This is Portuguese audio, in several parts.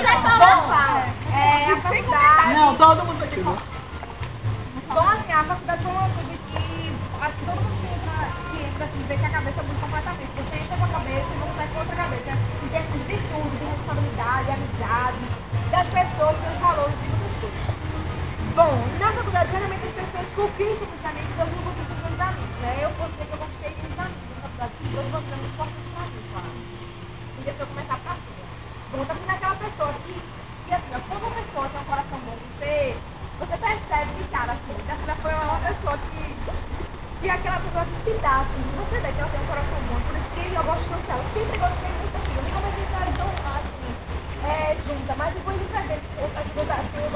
a faculdade... Não, todo mundo vai ter que falar. Bom, assim, a faculdade foi uma coisa que acho que todo mundo que entra assim, vê que a cabeça muda completamente. Você entra com a cabeça e não sai com outra cabeça. Em termos de estudo, de responsabilidade, de amizade, das pessoas, dos valores e muitas coisas. Bom, na faculdade, geralmente as pessoas conquistam os amigos, eu não conquisto os amigos, né? Eu posso dizer que eu conquistei muitos amigos na faculdade, que todos nós temos importantes amigos, claro. E depois eu começar a partir. Bom, também naquela pessoa que assim, quando uma pessoa tem um coração bom, você percebe de cara, assim, essa foi uma pessoa que aquela pessoa que se dá, assim, você vê que ela tem um coração bom, por isso que eu gosto tanto dela, eu sempre gostei muito assim, eu nem comecei a estar tão assim, junta, mas depois de saber que eu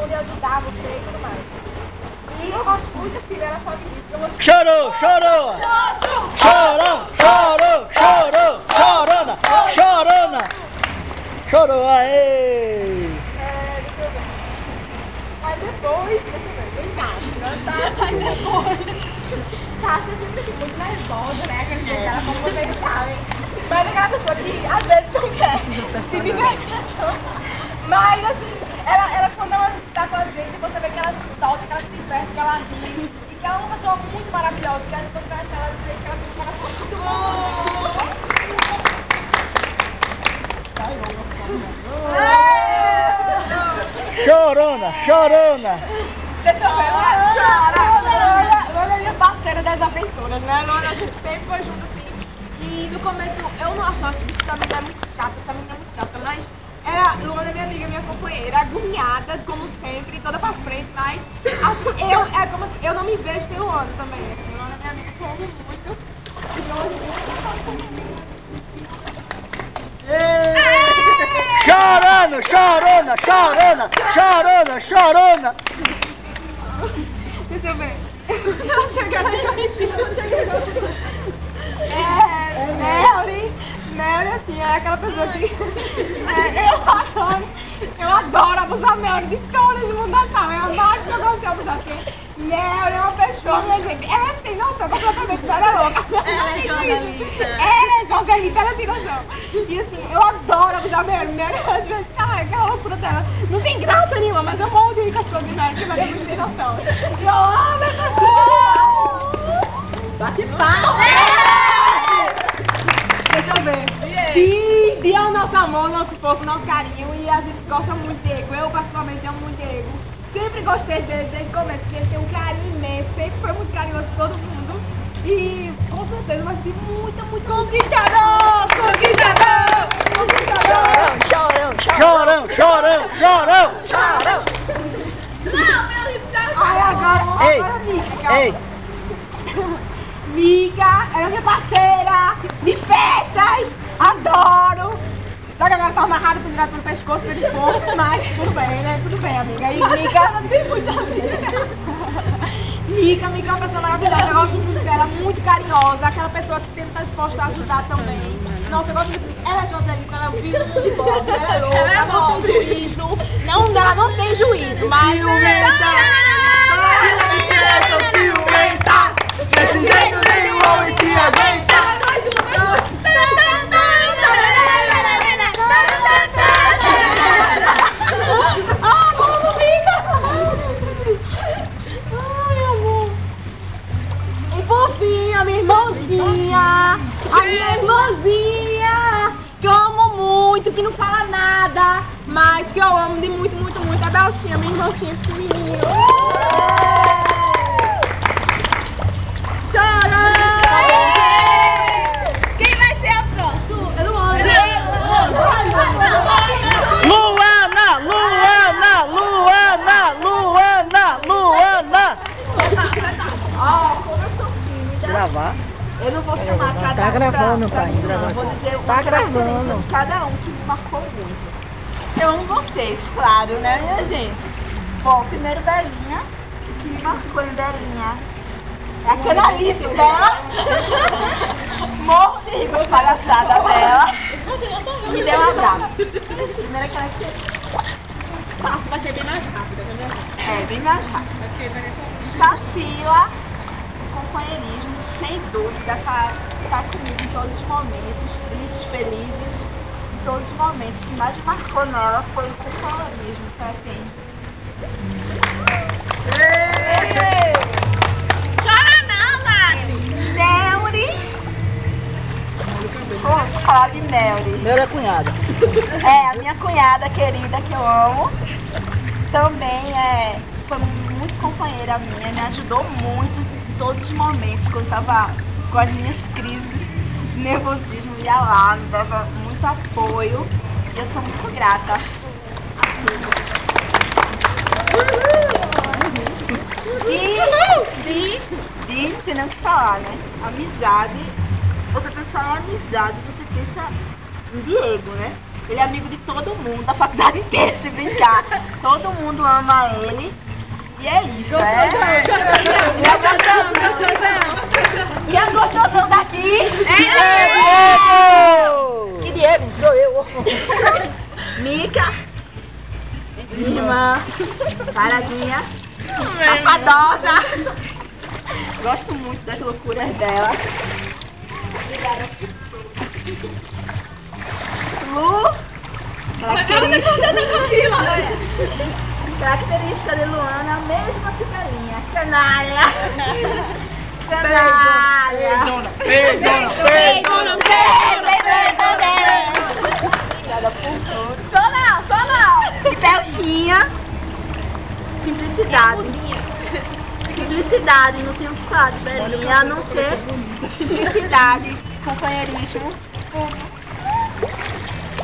onde eu ajudar você e tudo mais. E eu gosto muito, filho, ela só me disse, eu gosto. Chorou, chorou! Chorou, chorou, chorou, chorona, chorona! Chorou, aê! Deixa eu ver. Mas depois, deixa eu ver, bem Tássia sempre assim, muito nervosa, né? Aquele jeito dela, como vocês sabem. Mas aquela pessoa que às vezes não quer se divertir. Mas assim, ela quando ela está com a gente, você vê que ela se solta, que ela se diverte, que ela ri. E que ela é uma pessoa muito maravilhosa, que ela depois conhece ela e que ela tem um coração muito bom. Chorona, chorona! Deixa eu ver, Lona é minha parceira das aventuras, né? Lona, a gente sempre foi junto assim. E no começo, eu não acho que isso também é muito chata, mas Lona é minha amiga, minha companheira, agoniada, como sempre, toda pra frente, mas assim, eu não me vejo sem Lona também. Assim, Lona é minha amiga, que eu amo muito. Chorando, chorona, chorona, chorona, chorona! Deixa eu ver. Mary, assim, é aquela pessoa que... eu adoro abusar Mary de todas no mundo da sala. Eu adoro que eu gosto de abusar, porque Mary é uma pessoa, minha gente. Ela tem noção completamente, ela é louca. Ela é jornalista. É jornalista, ela tem noção. E assim, eu adoro abusar Mary. Mary, às vezes, aquela loucura dela. Não tem graça nenhuma, mas eu morro de cachorro de Mary, que Mary não tem noção. E eu amo essa cachorro! Bate palma! Deixa eu ver. Sim, Dia é o nosso amor, nosso fofo, nosso carinho. E a gente gosta muito de Diego. Eu, particularmente, amo muito Diego. Sempre gostei dele desde o começo, porque ele tem um carinho imenso. Sempre foi muito carinhoso com todo mundo. E, com certeza, vai ser muito conquistador! Conquistador! Conquistador! Chorão, chorão, chorão! Chorão! Não, meu Deus! Ai, agora Mica, Ei! Mica, ela é minha parceira de festas, adoro. Só que agora tá amarrado, pendurado pelo pescoço, pelo corpo, mas tudo bem, né? Tudo bem, amiga. E Mica, ela tem muita amiga. Mica é uma pessoa maravilhosa, eu gosto muito dela, muito carinhosa, aquela pessoa que sempre tá disposta a ajudar também. Nossa, eu gosto muito. Ela é jornalista, ela é o vídeo de bola, ela é louca, ela não tem juízo. Ela não tem juízo, mas... Desse jeito nenhum homem se aguenta! E por fim, a minha irmãzinha, que eu amo muito, que não fala nada, mas que eu amo de muito, muito, muito, a Belchinha, minha irmãzinha pequenininha. Quem vai ser a próxima? Eu não amo. Luana, Luana, Luana, Luana, Luana! Como eu sou tímida. Gravar? Eu não vou chamar cada um. Tá gravando, pra pai. mim, não. Eu vou dizer Tá gravando. Cada um que me marcou muito. Eu amo vocês, claro, né, minha gente? Bom, primeiro Belinha, que me marcou em Belinha. É aquela Alice dela. Morro de rir com a palhaçada dela. Me deu um abraço. Primeiro aquela que... Vai ser bem mais rápida, tá vendo? É, bem mais rápido. Vai ser bem Tarsila, companheirismo, sem dúvida, tá comigo em todos os momentos, tristes, felizes. todos os momentos. O que mais marcou nela foi o companheirismo, foi assim. Chora não, Mari! Melry! Vou falar de Melry. Meu é cunhada. É, a minha cunhada querida que eu amo. Também foi muito companheira minha, me ajudou muito em todos os momentos, quando eu tava com as minhas crises de nervosismo, ia lá, me dava muito apoio. E eu sou muito grata a tudo. E não tem nem o que falar, né? Amizade, você pensa em amizade, você pensa em Diego, né? Ele é amigo de todo mundo, da faculdade inteira, se brincar. Todo mundo ama ele. E é isso, E a gostosão daqui Diego! Que Diego? Sou eu. Mica, minha irmã, paradinha, safadosa. Gosto muito das loucuras dela. Lu, característica de Luana, a mesma ficarinha. Canalha. Canalha. Perdona. Obrigada por tudo. Só não. E Beltinha. Simplicidade, não tenho o que falar de Belinha, a não ser simplicidade, companheirismo.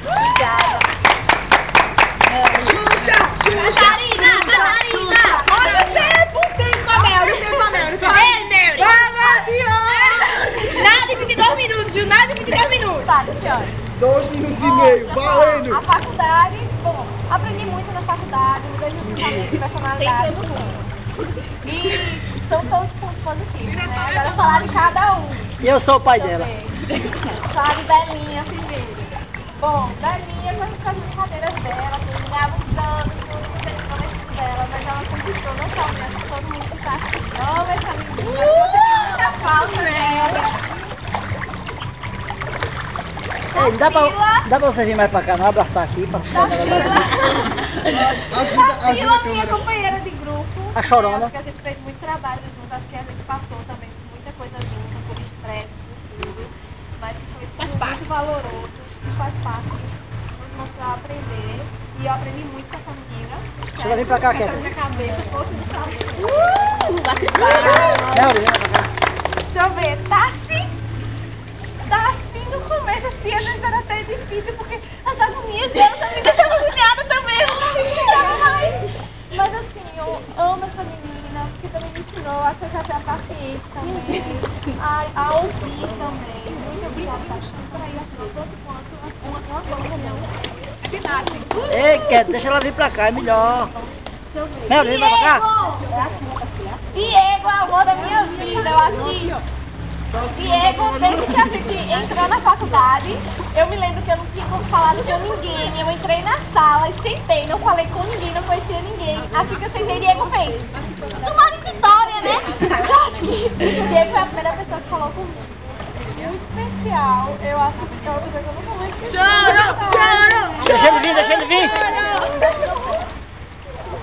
Obrigada. Catarina! Olha o tempo com a Melry. Nada de 22 minutos, viu? Nada de 22 minutos. Tá, senhora. 2 minutos e meio, valendo! A faculdade, bom, aprendi muito na faculdade, mudei muito caminho de personalidade. E são todos pontos positivos, né? Agora falar de cada um. E eu sou o pai dela. Falar de Belinha primeiro. Bom, Belinha, com as brincadeiras dela, que ganhava uns danos, tudo dela, mas ela conquistou não só minha, mas todo mundo que tá aqui. Não, essa menina, a falta dela. Ei, dá pra você vir mais pra cá, não abraçar aqui, pra ficar na galera. A Fila, minha companheira de grupo. A chorona. Acho que a gente fez muito trabalho junto, acho que a gente passou também por muita coisa junto, por estresse, por tudo. Mas foi muito valoroso, faz parte, nos mostrou a aprender. E eu aprendi muito com essa menina. Deixa ela vir pra cá, Quer Kézia. minha cabeça, fosse de saúde. Melry, vem pra cá. Deixa eu ver, tá assim no começo, assim, às vezes era até difícil, porque as agonias dela também me deixavam agoniada também, eu não respirava mais. Mas assim, eu amo essa menina, porque também me ensinou a ter a paciência também, a ouvir também. Muito obrigada, Tachana, por aí, assim, tanto quanto uma coisa não. Ei, Kézia, deixa ela vir pra cá, é melhor. Deixa eu ver. Melry, vem pra cá. Diego, amor da minha vida, eu acho. Diego, desde que a gente entrou na faculdade, eu me lembro que eu não tinha como falar com ninguém. Eu entrei na sala e sentei, não falei com ninguém, não conhecia ninguém. Assim que eu sentei, Diego fez. Tomara em Vitória, né? Diego foi a primeira pessoa que falou comigo. Muito especial, eu acho que é uma coisa que eu nunca vou esquecer. Deixa ele vir.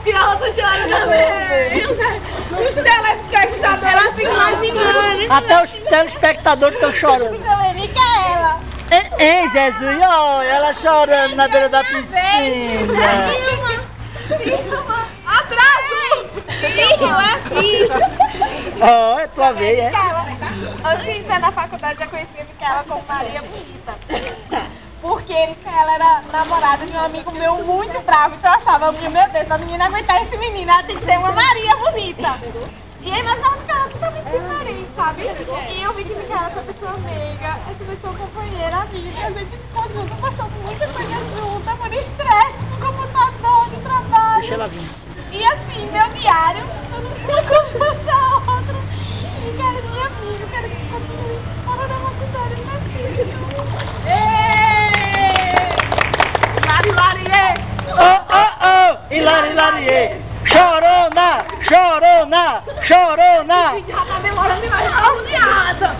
Pior do choro também. Os telespectadores ficam imaginando. Até os telespectadores estão chorando. Também, Micaela. Ei, Jesus, olha ela chorando na beira da piscina. Atraso! Ó, é tua vez, é? Antes de entrar na faculdade, eu conheci a Micaela como Maria Bonita. Porque Micaela era namorada de um amigo meu muito bravo. Então eu achava, meu Deus, a menina aguentar esse menino, ela tem que ser uma Maria Bonita. E aí, mas ela ficava totalmente diferente, sabe? E eu vi que Micaela é essa pessoa meiga, essa pessoa companheira, amiga. E a gente ficou junto, passou muita coisa junta, por estresse, no computador, de trabalho. Deixa ela vir. E assim, meu diário, uma coisa da outra. E cara, minha amiga, quero que continue fora da faculdade, minha filha. Hilariê! Chorona! Já tá demorando demais, tá agoniada.